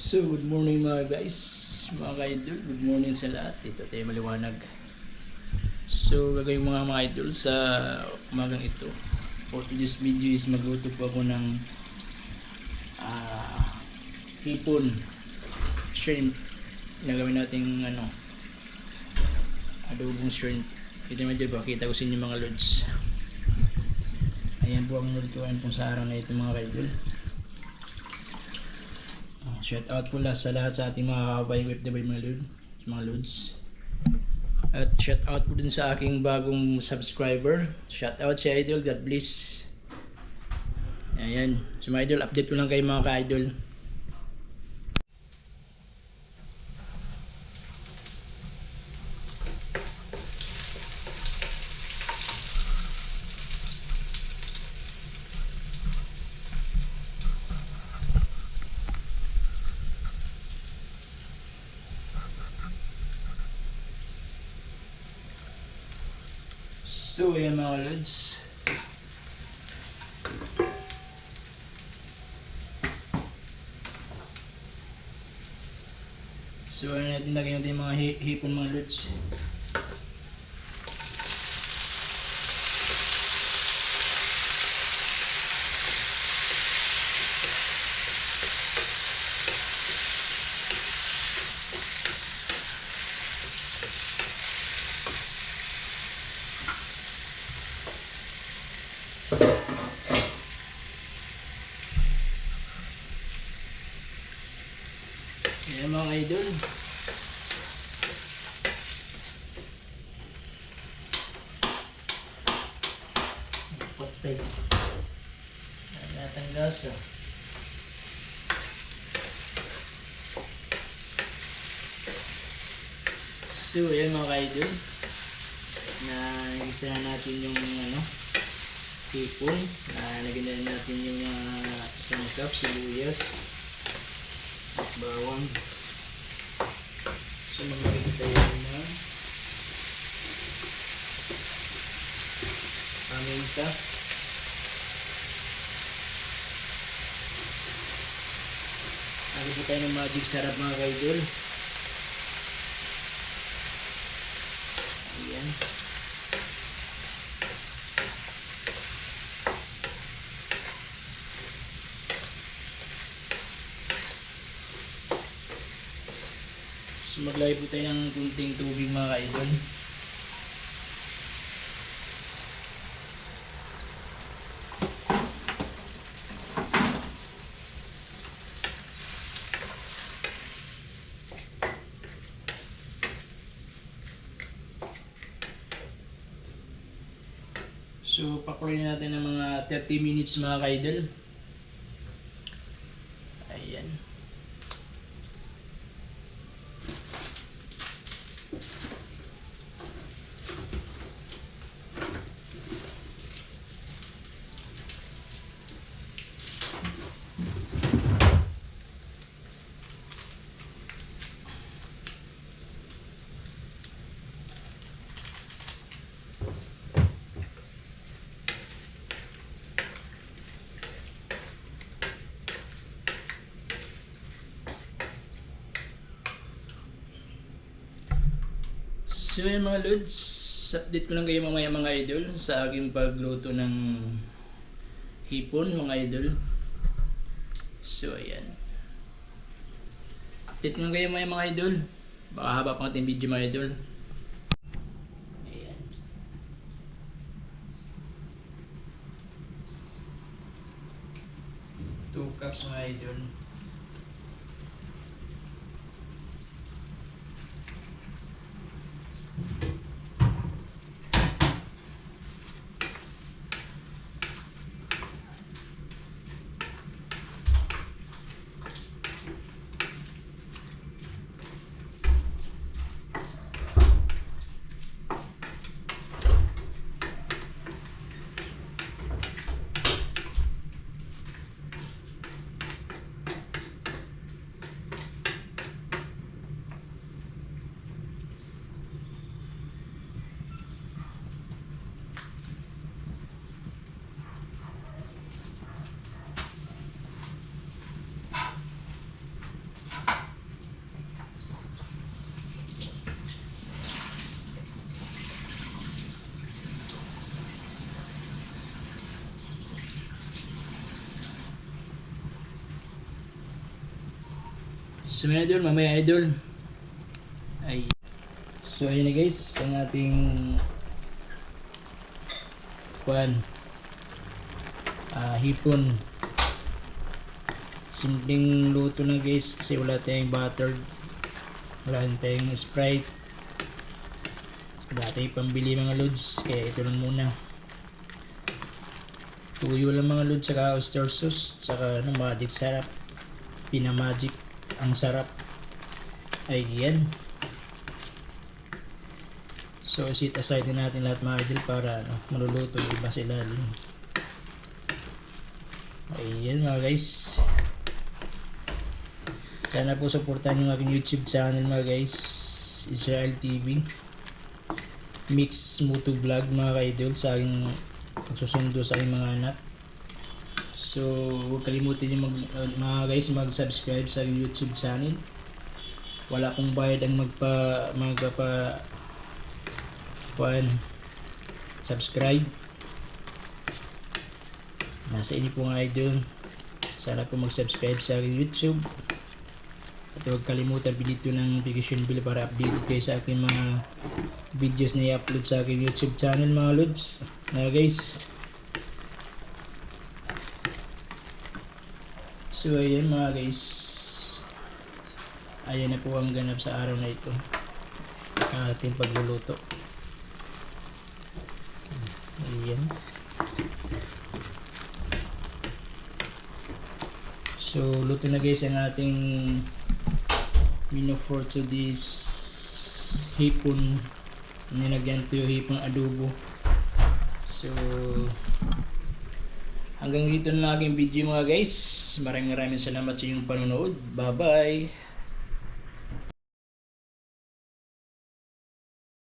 So, good morning mga guys, mga ka-idol. Good morning sa lahat. Dito tayo maliwanag. So, gagawin mga idol sa umagang ito. For today's video is magluto po ako ng hipon, shrimp. Nagawin natin adobong shrimp. Ito naman dyan, pakita ko sa inyo mga lods. Ayan po ang nulutuan po sa araw na ito mga ka-idol. Shout out po sa lahat sa ating mga kababayan OFW mga lods. At shout out po din sa aking bagong subscriber. Shout out si Idol, God bless. Ayan, so mga idol, update ko lang kayo mga ka-idol. So ayan mga lods, so ayan natin, lagyan natin mga hipon mga lods. Ayan mga idol, patay natang gasa. So ayan mga idol, na isa na natin yung hipon. Lagyan na natin yung isang cup sibuyas at bawang. So maglagay tayo na paminta, lagyan po tayo ng magic sarap mga kaidol. Ayan, so maglagay po tayo ng kunting tubig mga kaidol. So pakuluin natin ng mga 30 minutes mga kaidol. Ayan. So yun mga lods, update ko lang kayo mamaya mga idol sa aking pagluto ng hipon mga idol. So ayan, update ko lang kayo mamaya mga idol, baka haba pang ating video mga idol. Ayan, 2 cups mga idol. So mga idol, mamaya idol ay so ayun na guys ang ating hipon. Simpleng luto na guys kasi wala tayong butter, wala tayong Sprite, wala tayong pambili mga lods, kaya ito lang muna. Tuyo lang mga lods, saka oyster sauce, saka magic sarap, pinamagic ang sarap. Ay yan. So set aside din natin lahat mga idol para maluluto yung iba sa ilalim. Ayan mga guys. Sana po supportan yung aking YouTube channel mga guys, Israel TV Mix Moto Vlog mga ka-idol, sa aking susundo sa aking mga anak. So huwag kalimutan yung mga guys mag-subscribe sa aking YouTube channel. Wala pong bayad ang subscribe. Nasa inyo po mga idol. Sana po mag-subscribe sa aking YouTube. At huwag kalimutan pinito ng notification bell para updated kayo sa aking mga videos na i-upload sa aking YouTube channel mga lods. Guys. So ayan mga guys. Ayan na po ang ganap sa araw na ito. Ating pagluluto. Ayan. So luto na guys ang ating menu for today's hipon. Nilagyan ito yung hipon adobo. So hanggang dito na aking video mga guys. Maraming salamat sa inyong panonood. Bye bye.